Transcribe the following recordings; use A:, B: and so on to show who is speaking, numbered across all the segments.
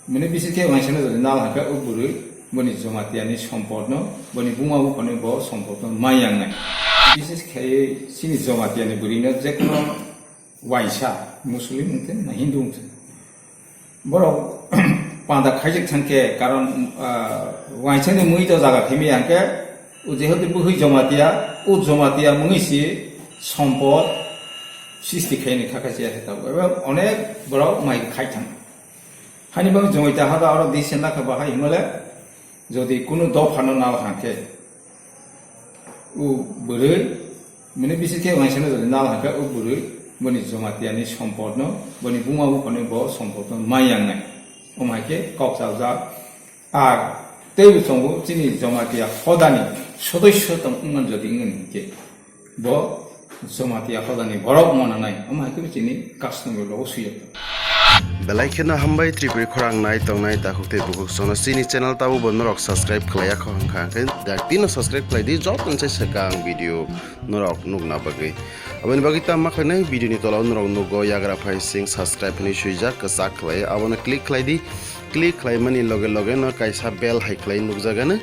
A: মানে বিশেষ কে ওয়াইছানো যদি না হাকা উবুরু বনি জমাতিয়ানি সম্পন্ন বনি বুমা বুকনে ব সম্পন্ন মায়াংনাই বিশেষ কে সিনি জমাতিয়ানি বুরিনো যে কোনো ওয়াইসা মুসলিম হতে না হিন্দু হতে বড় পাঁদা খাইজে থানকে কারণ ওয়াইছানি মুই তো জায়গা ফেমি আনকে যেহেতু বুহি জমাতিয়া ও জমাতিয়া মুইসি সম্পদ সৃষ্টি খাইনি খাকাছে এবার অনেক বড় মাই খাই থান হানিবাং জমাইতে হাদা আরো দিছে না খাবা হাই হিমালে যদি কোনো দফানো না হাঁকে ও বুড়ি মানে বিশেষ কে ওয়াইছানো যদি না হাঁকে ও বুড়ি বনি জমাতিয়ানি সম্পন্ন বনি বুমা বুকনে ব সম্পন্ন মায়াংনাই ওমাইকে কক্সাজা আর তেল সঙ্গ চিনি জমাতিয়া হদানি সদস্য যদি ইংকে ব জমাতিয়া হদানি বরফ মনা নাই ওমাইকে চিনি কাস্টমার অসুবিধা
B: বেলাইখেনা হামবাই ত্রিপুরি খরাং নাই তংনাই তাহুতে বুকুক সনা সিনি চ্যানেল তাবু বনরক সাবস্ক্রাইব খালায়া খংখাকে দাতিনো সাবস্ক্রাইব খালাই দি জব নসে সেকাং ভিডিও নরক নুগনা বাগै aboni bagi ta makhane video ni tola nrong nugo yagra phai sing subscribe ni suija kasak khlai abona click khlai di click khlai mani loge loge no kaisa bell hai khlai nukjaga na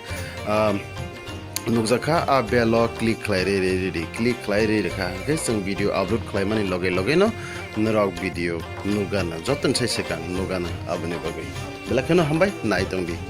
B: nukjaka a bell o click khlai re click khlai re rekha ke sing video upload khlai mani loge loge no nrok video nugana joton sai sekang nugana aboni bagi belakano hambai nai tongdi